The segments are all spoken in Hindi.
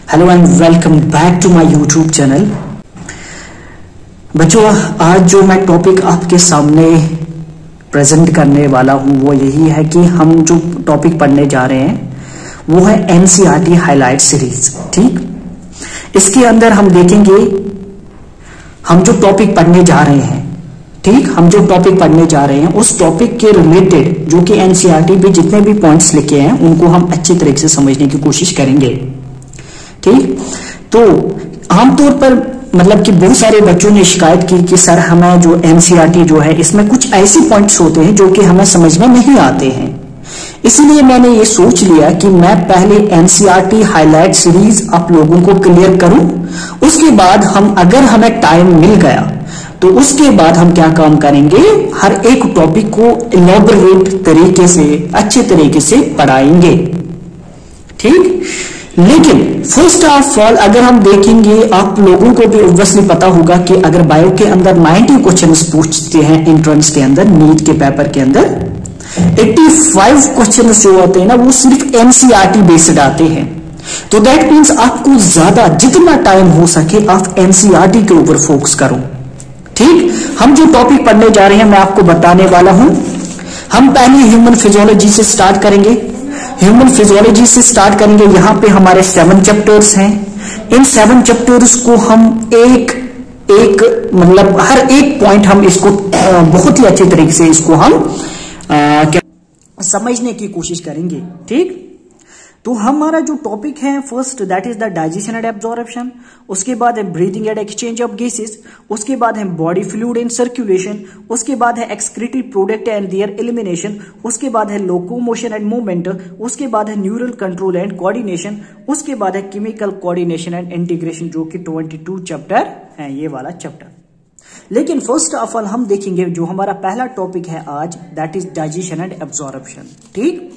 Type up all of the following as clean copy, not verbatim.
Hello and welcome back to my YouTube channel. बच्चों, आज जो मैं टॉपिक आपके सामने प्रेजेंट करने वाला हूं वो यही है कि हम जो टॉपिक पढ़ने जा रहे हैं वो है एनसीईआरटी हाईलाइट सीरीज। ठीक, इसके अंदर हम देखेंगे हम जो टॉपिक पढ़ने जा रहे हैं, ठीक, हम जो टॉपिक पढ़ने जा रहे हैं उस टॉपिक के रिलेटेड जो कि एनसीईआरटी पे जितने भी पॉइंट्स लिखे हैं उनको हम अच्छी तरीके से समझने की कोशिश करेंगे। ठीक, तो आमतौर पर मतलब कि बहुत सारे बच्चों ने शिकायत की कि सर हमें जो एनसीईआरटी जो है इसमें कुछ ऐसे पॉइंट्स होते हैं जो कि हमें समझ में नहीं आते हैं। इसलिए मैंने ये सोच लिया कि मैं पहले एनसीईआरटी हाईलाइट सीरीज आप लोगों को क्लियर करूं, उसके बाद हम अगर हमें टाइम मिल गया तो उसके बाद हम क्या काम करेंगे, हर एक टॉपिक को इलैबोरेट तरीके से अच्छे तरीके से पढ़ाएंगे। ठीक, लेकिन फर्स्ट ऑफ ऑल अगर हम देखेंगे, आप लोगों को भी ऑब्वियसली पता होगा कि अगर बायो के अंदर 90 क्वेश्चंस पूछते हैं एंट्रेंस के अंदर, नीट के पेपर के अंदर 85 क्वेश्चंस जो होते हैं ना वो सिर्फ एनसीईआरटी बेस्ड आते हैं। तो दैट मीन्स आपको ज्यादा जितना टाइम हो सके आप एनसीईआरटी के ऊपर फोकस करो। ठीक, हम जो टॉपिक पढ़ने जा रहे हैं मैं आपको बताने वाला हूं। हम पहले ह्यूमन फिजियोलॉजी से स्टार्ट करेंगे। ह्यूमन फिजियोलॉजी से स्टार्ट करेंगे। यहां पे हमारे 7 चैप्टर्स हैं। इन 7 चैप्टर्स को हम एक मतलब हर एक पॉइंट हम इसको बहुत ही अच्छे तरीके से इसको हम समझने की कोशिश करेंगे। ठीक, तो हमारा जो टॉपिक है first that is the digestion and absorption, उसके बाद है breathing and exchange of gases, उसके बाद है बॉडी फ्लूइड एंड सर्कुलेशन, उसके बाद है excretive product and there elimination, उसके बाद है लोकोमोशन एंड मूवमेंट, उसके बाद है न्यूरल कंट्रोल एंड कोऑर्डिनेशन, उसके बाद है केमिकल कोऑर्डिनेशन एंड इंटीग्रेशन जो कि 22 चैप्टर है ये वाला चैप्टर। लेकिन फर्स्ट ऑफ ऑल हम देखेंगे जो हमारा पहला टॉपिक है आज that is digestion and absorption. ठीक,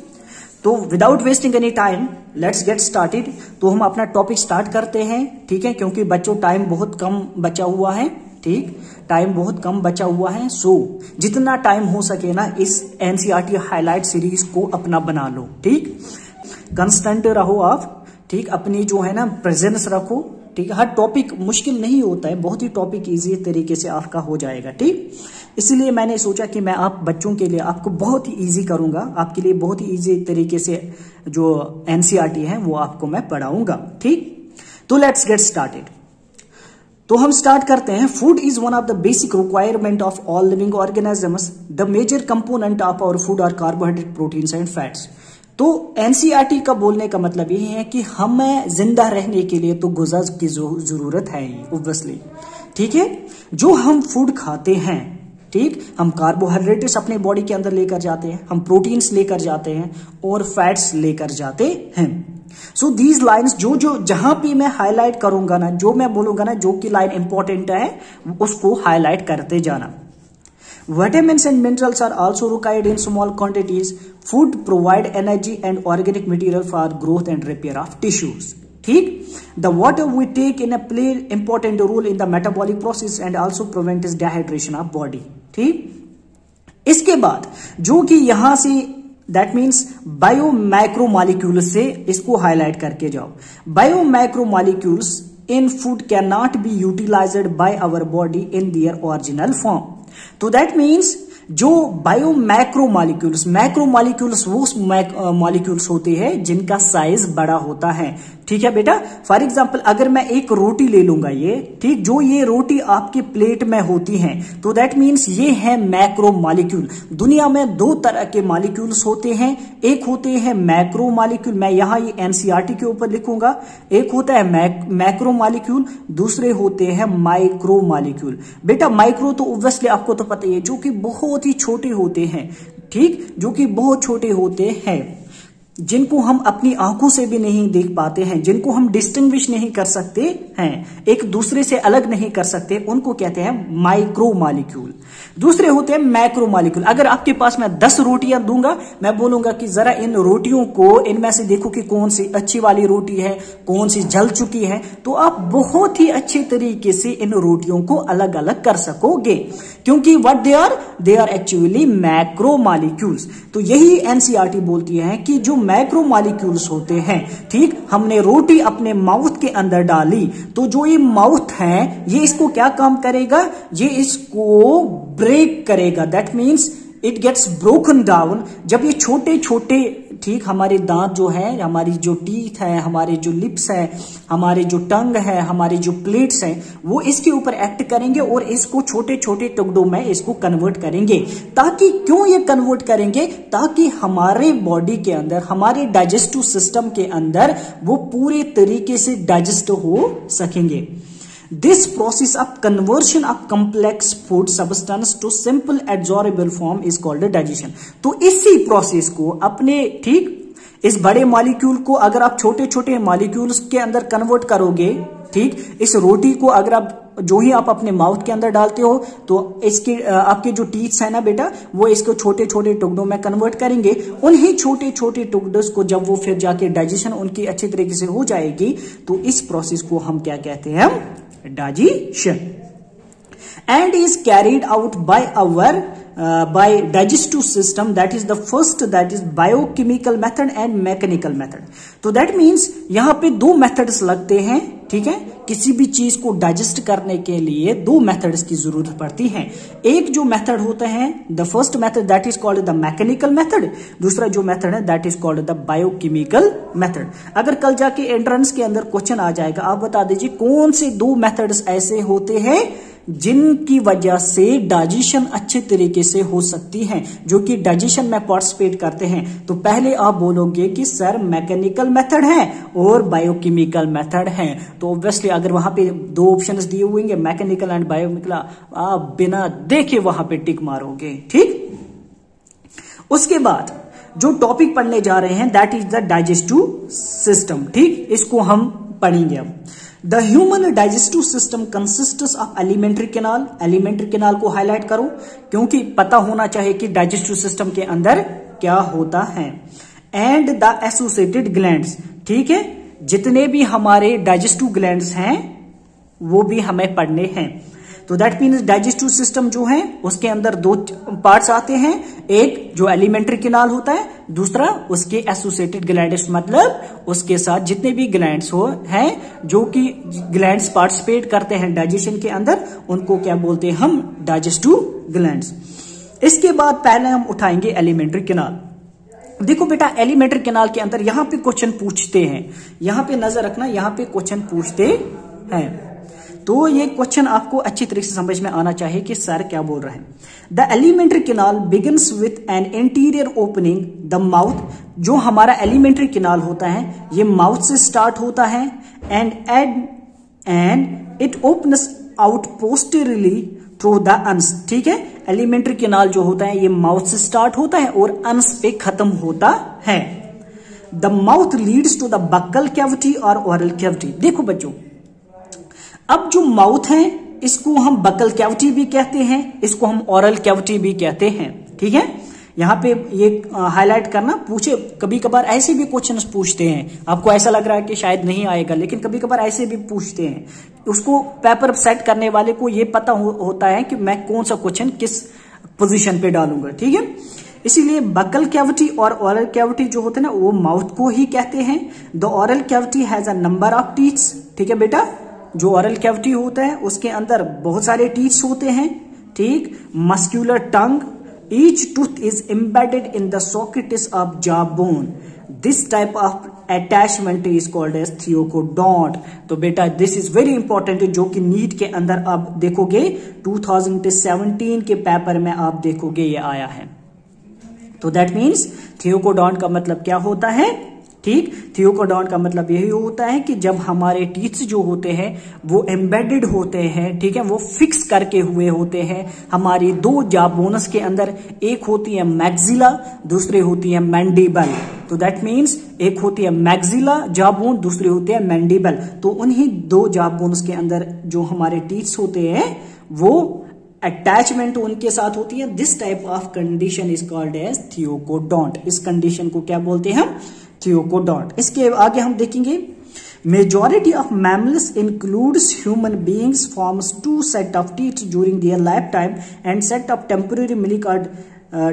तो without wasting any time let's get started. तो हम अपना टॉपिक स्टार्ट करते हैं। ठीक है, क्योंकि बच्चों टाइम बहुत कम बचा हुआ है। ठीक, टाइम बहुत कम बचा हुआ है। सो जितना टाइम हो सके ना इस एनसीईआरटी हाईलाइट सीरीज को अपना बना लो। ठीक, कंस्टेंट रहो आप। ठीक, अपनी जो है ना प्रेजेंस रखो। ठीक है, हर टॉपिक मुश्किल नहीं होता है, बहुत ही टॉपिक इजी तरीके से आपका हो जाएगा। ठीक, इसलिए मैंने सोचा कि मैं आप बच्चों के लिए आपको बहुत ही इजी करूंगा, आपके लिए बहुत ही इजी तरीके से जो एनसीईआरटी है वो आपको मैं पढ़ाऊंगा। ठीक, तो लेट्स गेट स्टार्टेड। तो हम स्टार्ट करते हैं। Food is one of the basic requirement of all living organisms. The major component of our food are carbohydrate, proteins and fats. तो एनसीईआरटी का बोलने का मतलब ये है कि हमें जिंदा रहने के लिए तो गुज़ा की जरूरत है ही ऑब्वियसली। ठीक है, जो हम फूड खाते हैं, ठीक, हम कार्बोहाइड्रेट्स अपने बॉडी के अंदर लेकर जाते हैं, हम प्रोटीन्स लेकर जाते हैं और फैट्स लेकर जाते हैं। सो दीज लाइन्स जो जो जहां भी मैं हाईलाइट करूंगा ना, जो मैं बोलूंगा ना, जो की लाइन इंपॉर्टेंट है उसको हाईलाइट करते जाना। Vitamins and minerals are also required in small quantities. Food provide energy and organic material for growth and repair of tissues. ठीक, the water we take in a play important role in the metabolic process and also prevents dehydration of body. ठीक, इसके बाद जो कि यहां से दैट मीन्स बायो माइक्रोमॉलिक्यूल्स से इसको हाईलाइट करके जाओ। Bio micromolecules in food cannot be utilized by our body in their original form. तो दैट मीन्स जो बायो मैक्रोमॉलिक्यूल्स वो मॉलिक्यूल्स होते हैं जिनका साइज बड़ा होता है। ठीक है बेटा, फॉर एग्जांपल अगर मैं एक रोटी ले लूंगा ये, ठीक, जो ये रोटी आपके प्लेट में होती है तो दैट मीन्स ये है मैक्रोमॉलिक्यूल। दुनिया में 2 तरह के मॉलिक्यूल्स होते हैं, एक होते हैं मैक्रोमॉलिक्यूल, मैं यहां ये एनसीईआरटी के ऊपर लिखूंगा, एक होता है मैक्रोमॉलिक्यूल, दूसरे होते हैं माइक्रोमॉलिक्यूल। बेटा माइक्रो तो ऑब्वियसली आपको तो पता ही है, जो कि बहुत ही छोटे होते हैं। ठीक, जो कि बहुत छोटे होते हैं, जिनको हम अपनी आंखों से भी नहीं देख पाते हैं, जिनको हम डिस्टिंग्विश नहीं कर सकते हैं, एक दूसरे से अलग नहीं कर सकते, उनको कहते हैं माइक्रोमॉलिक्यूल। दूसरे होते हैं मैक्रोमॉलिक्यूल। अगर आपके पास मैं 10 रोटियां दूंगा, मैं बोलूंगा कि जरा इन रोटियों को इनमें से देखो कि कौन सी अच्छी वाली रोटी है, कौन सी जल चुकी है, तो आप बहुत ही अच्छे तरीके से इन रोटियों को अलग अलग कर सकोगे, क्योंकि what they are actually macromolecules. तो यही एनसीईआरटी बोलती है कि जो मैक्रो मॉलिक्यूल्स होते हैं, ठीक, हमने रोटी अपने माउथ के अंदर डाली, तो जो ये माउथ है ये इसको क्या काम करेगा, ये इसको ब्रेक करेगा, that means it gets broken down. जब ये छोटे छोटे, ठीक, हमारे दांत जो है, हमारी जो टीथ है, हमारे जो लिप्स है, हमारे जो टंग है, हमारे जो प्लेट्स हैं, वो इसके ऊपर एक्ट करेंगे और इसको छोटे छोटे टुकड़ों में इसको कन्वर्ट करेंगे। ताकि क्यों ये कन्वर्ट करेंगे, ताकि हमारे बॉडी के अंदर, हमारे डाइजेस्टिव सिस्टम के अंदर वो पूरे तरीके से डाइजेस्ट हो सकेंगे। This process of conversion of complex food substance to simple absorbable form is called digestion। तो इसी प्रोसेस को अपने, ठीक, इस बड़े मॉलिक्यूल को अगर आप छोटे छोटे मॉलिक्यूल्स के अंदर कन्वर्ट करोगे, ठीक, इस रोटी को अगर आप जो ही आप अपने माउथ के अंदर डालते हो तो इसके आपके जो टीथ्स है ना बेटा, वो इसको छोटे छोटे टुकड़ों में कन्वर्ट करेंगे। उन्हीं छोटे छोटे टुकड़ों को जब वो फिर जाके डाइजेशन उनकी अच्छी तरीके से हो जाएगी, तो इस प्रोसेस को हम क्या कहते हैं, digestion, and is carried out by our by digestive system, that is the first, that is biochemical method and mechanical method। तो that means यहाँ पे दो methods लगते हैं, ठीक है, किसी भी चीज को डाइजेस्ट करने के लिए दो मेथड्स की जरूरत पड़ती है। एक जो मेथड होता है, the first method that is called the mechanical method, दूसरा जो मेथड है that is called the biochemical method. अगर कल जाके एंट्रेंस के अंदर क्वेश्चन आ जाएगा, आप बता दीजिए कौन से दो मेथड्स ऐसे होते हैं जिनकी वजह से डाइजेशन अच्छे तरीके से हो सकती है, जो कि डाइजेशन में पार्टिसिपेट करते हैं। तो पहले आप बोलोगे कि सर मैकेनिकल मेथड है और बायोकेमिकल मेथड है, तो ऑब्वियसली अगर वहां पे दो ऑप्शंस दिए हुए हैं मैकेनिकल एंड बायोकेमिकल, आप बिना देखे वहां पे टिक मारोगे, ठीक। उसके बाद जो टॉपिक पढ़ने जा रहे हैं that is the digestive system, ठीक, इसको हम पढ़ेंगे अब। The human digestive system consists of alimentary canal. Alimentary canal को हाईलाइट करो क्योंकि पता होना चाहिए कि डाइजेस्टिव सिस्टम के अंदर क्या होता है। एंड द एसोसिएटेड ग्लैंड्स, ठीक है, जितने भी हमारे डाइजेस्टिव ग्लैंड्स हैं वो भी हमें पढ़ने हैं। तो दैट मीन्स डाइजेस्टिव सिस्टम जो है उसके अंदर दो पार्ट्स आते हैं, एक जो एलिमेंट्री कैनाल होता है, दूसरा उसके एसोसिएटेड ग्लैंड्स, मतलब उसके साथ जितने भी ग्लैंड्स हो हैं जो कि ग्लैंड्स पार्टिसिपेट करते हैं डाइजेशन के अंदर, उनको क्या बोलते हैं हम, डाइजेस्टिव ग्लैंड्स। इसके बाद पहले हम उठाएंगे एलिमेंट्री कैनाल। देखो बेटा एलिमेंट्री कैनाल के अंदर यहां पे क्वेश्चन पूछते हैं, यहां पे नजर रखना, यहां पे क्वेश्चन पूछते हैं, तो ये क्वेश्चन आपको अच्छी तरीके से समझ में आना चाहिए कि सर क्या बोल रहे हैं। The alimentary canal begins with an interior opening the mouth. जो हमारा एलिमेंट्री कैनाल होता है ये माउथ से स्टार्ट होता है and it opens out posteriorly through the अंस, ठीक है। एलिमेंट्री कैनाल जो होता है ये माउथ से स्टार्ट होता है और अंस पे खत्म होता है। The mouth leads to the buccal cavity और ओरल कैविटी। देखो बच्चों, अब जो माउथ है इसको हम बकल कैविटी भी कहते हैं, इसको हम ओरल कैविटी भी कहते हैं, ठीक है। यहाँ पे ये हाईलाइट करना, पूछे कभी कभार ऐसे भी क्वेश्चंस पूछते हैं, आपको ऐसा लग रहा है कि शायद नहीं आएगा लेकिन कभी कभार ऐसे भी पूछते हैं। उसको पेपर सेट करने वाले को ये पता होता है कि मैं कौन सा क्वेश्चन किस पोजीशन पे डालूंगा, ठीक है। इसीलिए बकल कैविटी और ओरल कैविटी जो होते हैं ना वो माउथ को ही कहते हैं। The oral cavity has a number of teeths, ठीक है बेटा। जो ओरल कैविटी होता है उसके अंदर बहुत सारे टीथ्स होते हैं, ठीक। Muscular tongue, each tooth is embedded in the sockets of jaw bone. This type of attachment is called as thecodont. तो बेटा दिस इज वेरी इंपॉर्टेंट, जो कि नीट के अंदर आप देखोगे 2017 के पेपर में आप देखोगे ये आया है। तो दैट मीन्स थियोकोडोंट का मतलब क्या होता है, ठीक। थियोकोडोंट का मतलब यही होता है कि जब हमारे टीथ्स जो होते हैं वो एम्बेडेड होते हैं, ठीक है, वो फिक्स करके हुए होते हैं हमारी दो जॉ बोन्स के अंदर। एक होती है मैक्सिला, दूसरी होती है मैंडिबल। तो दैट मीन्स एक होती है मैक्सिला जॉ बोन, दूसरी होती है मैंडिबल। तो उन्हीं दो जॉ बोन्स के अंदर जो हमारे टीथ्स होते हैं वो अटैचमेंट उनके साथ होती है। This type of condition is called as thecodont. इस कंडीशन को क्या बोलते हैं हम, थियोकोडोंट। इसके आगे हम देखेंगे majority of mammals includes human beings forms two set of teeth during their life time and set of temporary milk or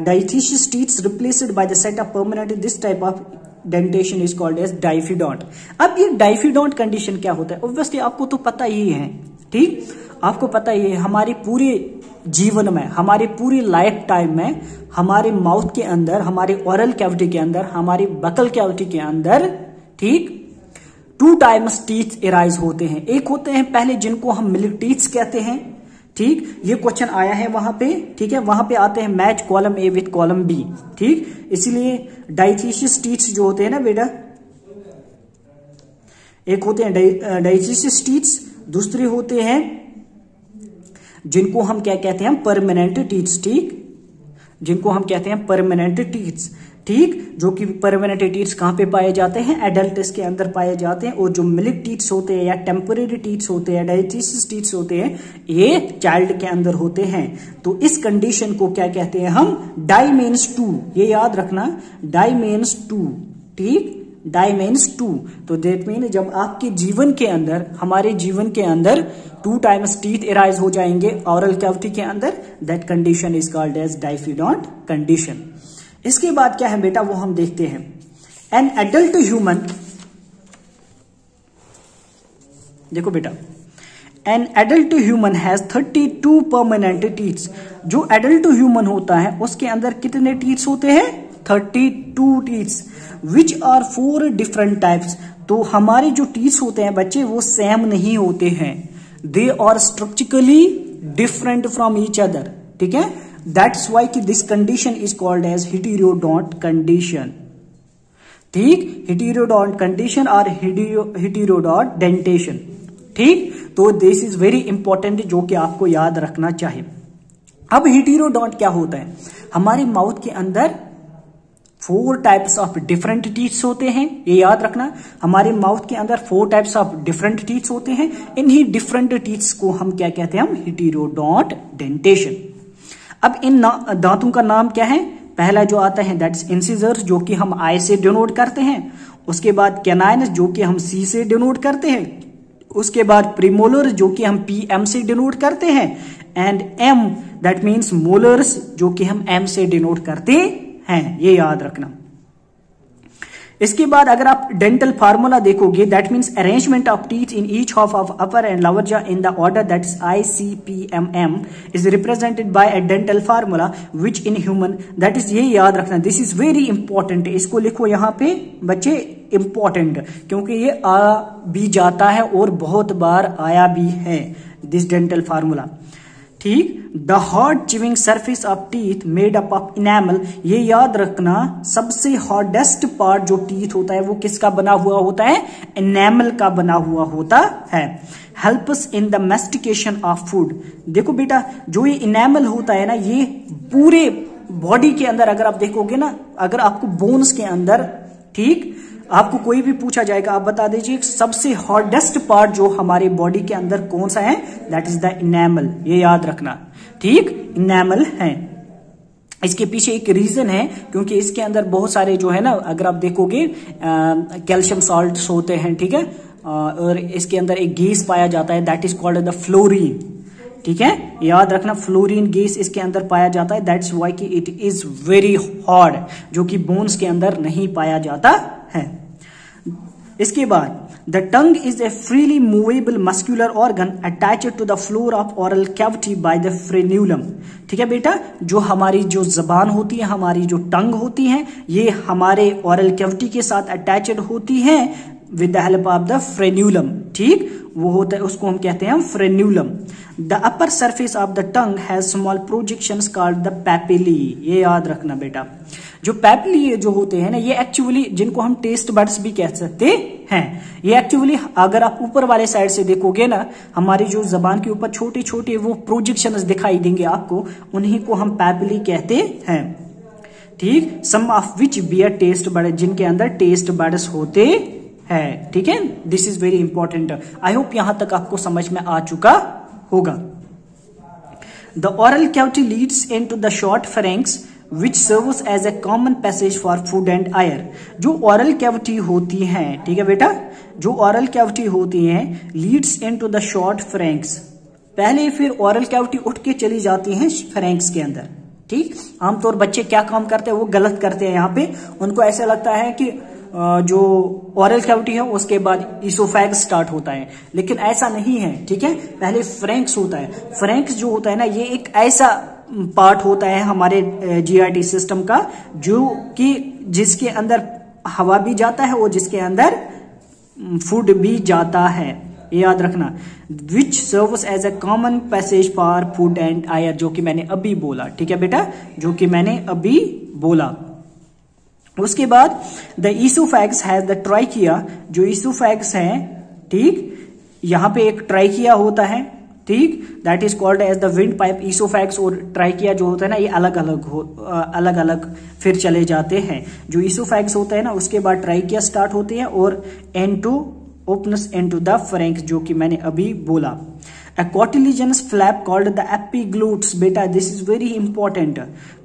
deciduous teeths replaced by the set of permanent. This type of dentition is called as diphyodont. अब ये डाइफिडोंट कंडीशन क्या होता है, ऑब्वियसली आपको तो पता ही है, ठीक, आपको पता ही है, हमारे पूरे जीवन में, हमारे पूरी लाइफ टाइम में हमारे माउथ के अंदर, हमारे ओरल कैविटी के अंदर, हमारी बकल कैविटी के अंदर, ठीक, 2 टाइम्स टीथ एराइज होते हैं। एक होते हैं पहले जिनको हम मिल्क टीथ्स कहते हैं, ठीक, ये क्वेश्चन आया है वहां पे, ठीक है, वहां पे आते हैं match column A with column B, ठीक, इसलिए डाइथिशियस टीथ्स जो होते हैं ना बेटा, एक होते हैं डाइथिशियस टीथ्स, दूसरे होते हैं जिनको हम क्या कहते हैं, परमानेंट टीथ्स, ठीक, जिनको हम कहते हैं परमानेंट टीथ्स, ठीक, जो कि परमानेंट टीथ्स कहां पे पाए जाते हैं, एडल्ट्स के अंदर पाए जाते हैं। और जो मिल्क टीथ्स होते हैं या टेम्परेरी टीथ्स होते हैं, डाइथिशियस टीथ्स होते हैं, ये चाइल्ड के अंदर होते हैं। तो इस कंडीशन को क्या कहते हैं हम, डाई मीन्स 2, ये याद रखना, डाई मीन्स 2, ठीक, डाई मीन्स 2। तो दैट मीन जब आपके जीवन के अंदर, हमारे जीवन के अंदर 2 टाइम्स टीथ एराइज हो जाएंगे ओरल कैविटी के अंदर, that condition is called as diphyodont condition. इसके बाद क्या है बेटा, वो हम देखते हैं। एन एडल्ट ह्यूमन, देखो बेटा, an adult human has 32 permanent teeths. जो एडल्ट ह्यूमन होता है उसके अंदर कितने टीथ्स होते हैं, 32 teeths, which are 4 different types. तो हमारे जो टीथ्स होते हैं बच्चे, वो सेम नहीं होते हैं, they are structurally different from each other, ठीक है। That's why कि this condition is called as heterodont condition, ठीक, heterodont condition और heterodont dentation, ठीक। तो this is very important, जो कि आपको याद रखना चाहिए। अब heterodont क्या होता है, हमारे माउथ के अंदर 4 टाइप्स ऑफ डिफरेंट टीथ्स होते हैं, ये याद रखना, हमारे माउथ के अंदर 4 टाइप्स ऑफ डिफरेंट टीथ्स होते हैं। इन्हीं डिफरेंट टीथ्स को हम क्या कहते हैं, हम heterodont dentation। अब इन दांतों का नाम क्या है, पहला जो आता है दैट्स इंसिजर्स, जो कि हम आई से डिनोट करते हैं, उसके बाद कैनाइन्स जो कि हम सी से डिनोट करते हैं, उसके बाद प्रीमोलर जो कि हम पीएम से डिनोट करते हैं, and M that means molars जो कि हम एम से डिनोट करते हैं, ये याद रखना। इसके बाद अगर आप डेंटल फार्मूला देखोगे, that means arrangement of teeth in each half of upper and lower jaw in the order that is ICPMM is represented by a dental formula which in human, that is, ये याद रखना, दिस इज वेरी इंपॉर्टेंट। इसको लिखो यहाँ पे बच्चे, इंपॉर्टेंट, क्योंकि ये आ भी जाता है और बहुत बार आया भी है, दिस डेंटल फार्मूला, ठीक। The hard chewing surface of teeth made up of enamel, ये याद रखना, सबसे हार्डेस्ट पार्ट जो टीथ होता है वो किसका बना हुआ होता है, इनेमल का बना हुआ होता है। Helps in the mastication of food, देखो बेटा, जो ये इनेमल होता है ना, ये पूरे बॉडी के अंदर अगर आप देखोगे ना, अगर आपको बोन्स के अंदर, ठीक, आपको कोई भी पूछा जाएगा, आप बता दीजिए सबसे हार्डेस्ट पार्ट जो हमारे बॉडी के अंदर कौन सा है, दैट इज द इनेमल, ये याद रखना, ठीक, इनेमल है। इसके पीछे एक रीजन है, क्योंकि इसके अंदर बहुत सारे जो है ना, अगर आप देखोगे कैल्शियम सॉल्ट्स होते हैं, ठीक है, और इसके अंदर एक गैस पाया जाता है that is called the fluorine, ठीक है, याद रखना, फ्लोरीन गैस इसके अंदर पाया जाता है, दैट्स व्हाई कि इट इज वेरी हार्ड, जो कि बोन्स के अंदर नहीं पाया जाता है। इसके बाद the tongue is a freely movable muscular organ attached to the floor of oral cavity by the frenulum, ठीक है बेटा, जो हमारी जो जबान होती है, हमारी जो टंग होती है, ये हमारे ओरल कैविटी के साथ अटैच्ड होती है with the help of the frenulum, ठीक, वो होता है, उसको हम कहते हैं frenulum. The upper surface of the tongue has small projections called the papillae, ये याद रखना बेटा, जो पैपिली जो होते हैं ना, ये एक्चुअली जिनको हम टेस्ट बड्स भी कह सकते हैं, ये एक्चुअली अगर आप ऊपर वाले साइड से देखोगे ना, हमारी जो जबान के ऊपर छोटे छोटे वो प्रोजेक्शंस दिखाई देंगे आपको, उन्हीं को हम पैपिली कहते हैं, ठीक। Some of which bear taste bud, जिनके अंदर टेस्ट बड्स होते है, ठीक है, this is very important. I hope यहां तक आपको समझ में आ चुका होगा। The oral cavity leads into the short pharynx which serves as a common passage for food and air. जो ओरल कैविटी होती है, ठीक है बेटा, जो ओरल कैविटी होती है Leeds into the short pharynx, पहले फिर ओरल कैविटी उठ के चली जाती है फेरेंक्स के अंदर, ठीक। आमतौर बच्चे क्या काम करते हैं, वो गलत करते हैं, यहाँ पे उनको ऐसा लगता है कि जो ओरल कैविटी है उसके बाद ईसोफेगस स्टार्ट होता है, लेकिन ऐसा नहीं है, ठीक है। पहले फ्रैंक्स होता है। फ्रैंक्स जो होता है ना, ये एक ऐसा पार्ट होता है हमारे जीआईटी सिस्टम का जो कि जिसके अंदर हवा भी जाता है और जिसके अंदर फूड भी जाता है, ये याद रखना। Which serves as a common passage for food and air, जो कि मैंने अभी बोला, ठीक है बेटा, जो कि मैंने अभी बोला। उसके बाद the oesophagus has the trachea, जो ईसोफेगस है, ठीक, यहां पे एक ट्राइकिया होता है, ठीक, that is called as the windpipe. Oesophagus और ट्राइकिया जो होता है ना, ये अलग अलग फिर चले जाते हैं। जो ईसोफेगस होता है ना, उसके बाद ट्राइकिया स्टार्ट होती है और एंटो ओपनस इनटू द फ्रैंक्स, जो कि मैंने अभी बोला। A cartilaginous flap called the epiglottis, बेटा this is very important,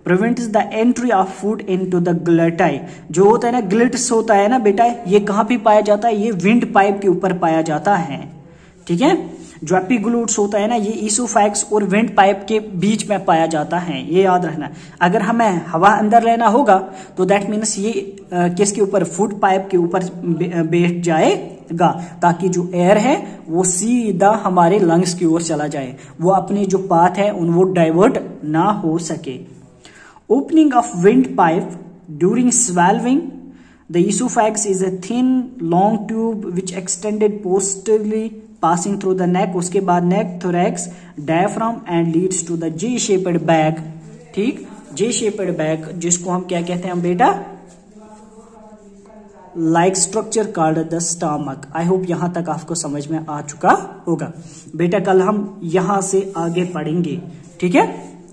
prevents the entry of food into the glotti। जो होता है ना ग्लिट्स होता है ना बेटा, ये कहाँ पे पाया जाता है? ये विंड पाइप के ऊपर पाया जाता है, ठीक है। जो एपिग्लोट्स होता है ना, ये ईसोफेगस और विंड पाइप के बीच में पाया जाता है, ये याद रखना। अगर हमें हवा अंदर लेना होगा तो दैट मीन्स ये किसके ऊपर? फूड पाइप के ऊपर बैठ जाएगा, ताकि जो एयर है वो सीधा हमारे लंग्स की ओर चला जाए, वो अपने जो पाथ है उन वो डाइवर्ट ना हो सके। Opening of wind pipe during swallowing, the oesophagus is a thin long tube which extended posteriorly passing through the neck, उसके बाद neck, thorax, diaphragm and leads to the J-shaped bag, ठीक, J-shaped bag, जिसको हम क्या कहते हैं बेटा? Like structure called the stomach। I hope यहां तक आपको समझ में आ चुका होगा बेटा। कल हम यहां से आगे पढ़ेंगे, ठीक है,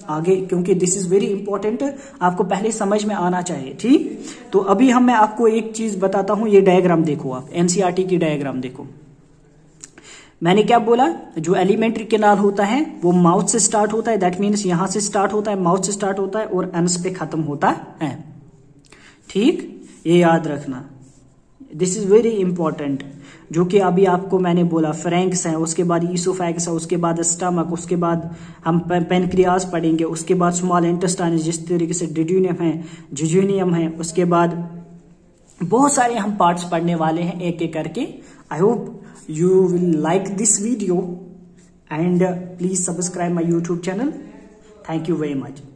आगे, क्योंकि दिस इज वेरी इंपॉर्टेंट, आपको पहले समझ में आना चाहिए, ठीक। तो अभी मैं आपको एक चीज बताता हूं, ये डायग्राम देखो, आप एनसीईआरटी की डायग्राम देखो। मैंने क्या बोला? जो एलिमेंट्री कैनाल होता है वो माउथ से स्टार्ट होता है, दैट मीन्स यहां से स्टार्ट होता है, माउथ से स्टार्ट होता है और एनस पे खत्म होता है, ठीक, ये याद रखना, दिस इज वेरी इंपॉर्टेंट। जो कि अभी आपको मैंने बोला, फ्रैंक्स है, उसके बाद ईसोफेगस है, उसके बाद स्टमक, उसके बाद हम पेनक्रियास पढ़ेंगे, उसके बाद स्मॉल इंटेस्टाइन, जिस तरीके से डिड्यूनियम है, जिजुनियम है, उसके बाद बहुत सारे हम पार्ट्स पढ़ने वाले हैं एक एक करके। I hope you will like this video and please subscribe my YouTube channel. Thank you very much.